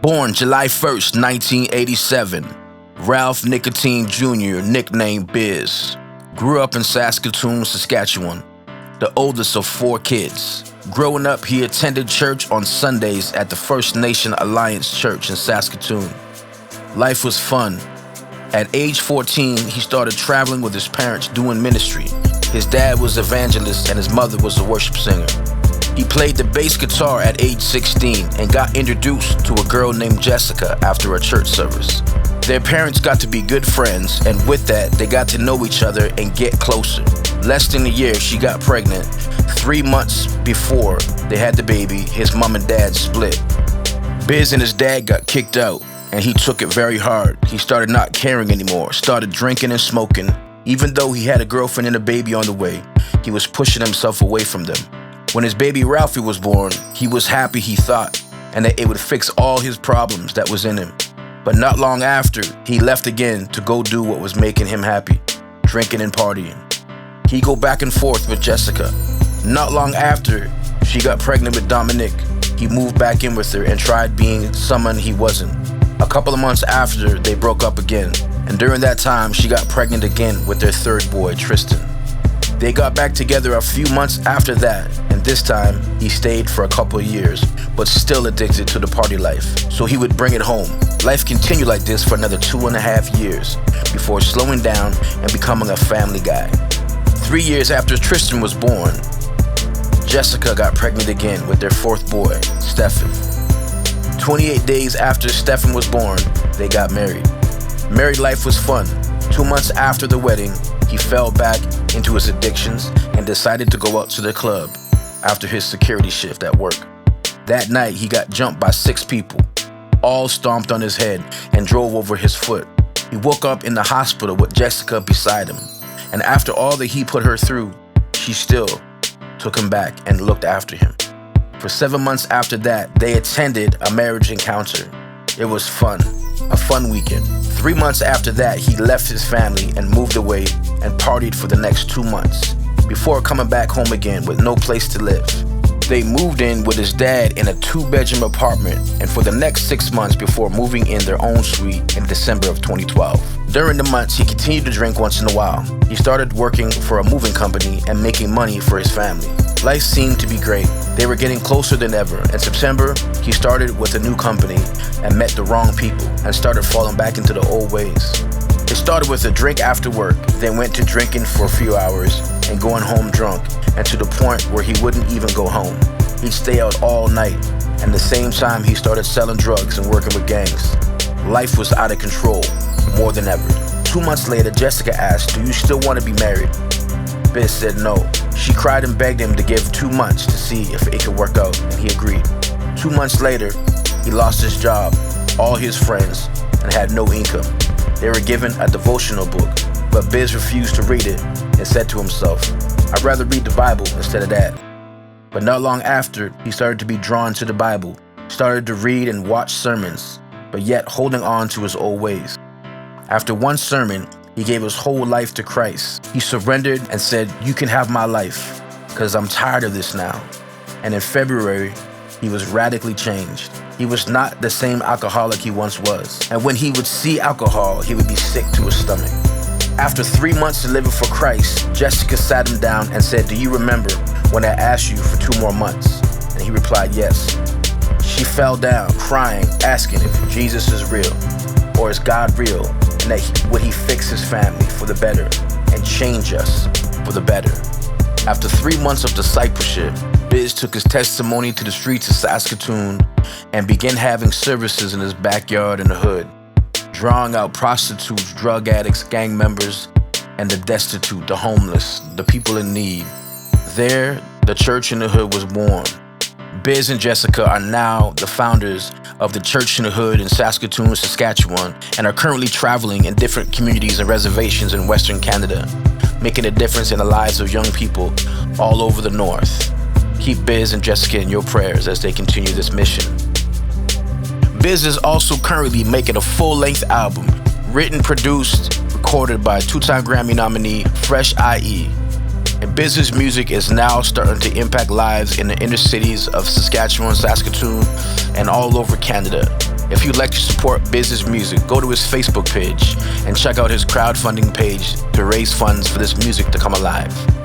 Born July 1st, 1987, Ralph Nicotine Jr., nicknamed Biz, grew up in Saskatoon, Saskatchewan, the oldest of 4 kids. Growing up, he attended church on Sundays at the First Nation Alliance Church in Saskatoon. Life was fun. At age 14, he started traveling with his parents doing ministry. His dad was an evangelist and his mother was a worship singer. He played the bass guitar at age 16 and got introduced to a girl named Jessica after a church service. Their parents got to be good friends, and with that, they got to know each other and get closer. Less than a year, she got pregnant. 3 months before they had the baby, his mom and dad split. Biz and his dad got kicked out, and he took it very hard. He started not caring anymore, started drinking and smoking. Even though he had a girlfriend and a baby on the way, he was pushing himself away from them. When his baby Ralphie was born, he was happy, he thought, and that it would fix all his problems that was in him. But not long after, he left again to go do what was making him happy, drinking and partying. He'd go back and forth with Jessica. Not long after, she got pregnant with Dominic. He moved back in with her and tried being someone he wasn't. A couple of months after, they broke up again, and during that time, she got pregnant again with their 3rd boy, Tristan. They got back together a few months after that, and this time, he stayed for a couple of years, but still addicted to the party life, so he would bring it home. Life continued like this for another 2.5 years, before slowing down and becoming a family guy. 3 years after Tristan was born, Jessica got pregnant again with their 4th boy, Stephen. 28 days after Stephen was born, they got married. Married life was fun. 2 months after the wedding, he fell back into his addictions and decided to go out to the club after his security shift at work. That night, he got jumped by 6 people. All stomped on his head and drove over his foot. He woke up in the hospital with Jessica beside him. And after all that he put her through, she still took him back and looked after him. For 7 months after that, they attended a marriage encounter. It was fun, a fun weekend. 3 months after that, he left his family and moved away and partied for the next 2 months before coming back home again with no place to live. They moved in with his dad in a 2-bedroom apartment, and for the next 6 months before moving in their own suite in December of 2012. During the months, he continued to drink once in a while. He started working for a moving company and making money for his family. Life seemed to be great. They were getting closer than ever. In September, he started with a new company and met the wrong people and started falling back into the old ways. It started with a drink after work, then went to drinking for a few hours and going home drunk, and to the point where he wouldn't even go home. He'd stay out all night, and at the same time he started selling drugs and working with gangs. Life was out of control, more than ever. 2 months later, Jessica asked, "Do you still want to be married?" Biz said no. She cried and begged him to give 2 months to see if it could work out, and he agreed. 2 months later, he lost his job, all his friends, and had no income. They were given a devotional book, but Biz refused to read it and said to himself, "I'd rather read the Bible instead of that." But not long after, he started to be drawn to the Bible, started to read and watch sermons, but yet holding on to his old ways. After one sermon, he gave his whole life to Christ. He surrendered and said, "You can have my life, because I'm tired of this now." And in February, he was radically changed. He was not the same alcoholic he once was. And when he would see alcohol, he would be sick to his stomach. After 3 months of living for Christ, Jessica sat him down and said, "Do you remember when I asked you for 2 more months?" And he replied, "Yes." She fell down, crying, asking if Jesus is real, or is God real, and that would he fix his family for the better and change us for the better. After 3 months of discipleship, Biz took his testimony to the streets of Saskatoon and began having services in his backyard in the hood, drawing out prostitutes, drug addicts, gang members, and the destitute, the homeless, the people in need. There, the church in the hood was born. Biz and Jessica are now the founders of the Church in the Hood in Saskatoon, Saskatchewan, and are currently traveling in different communities and reservations in Western Canada, making a difference in the lives of young people all over the North. Keep Biz and Jessica in your prayers as they continue this mission. Biz is also currently making a full-length album, written, produced, recorded by 2-time Grammy nominee Fresh IE. And Biz's music is now starting to impact lives in the inner cities of Saskatchewan, Saskatoon, and all over Canada. If you'd like to support Biz's music, go to his Facebook page and check out his crowdfunding page to raise funds for this music to come alive.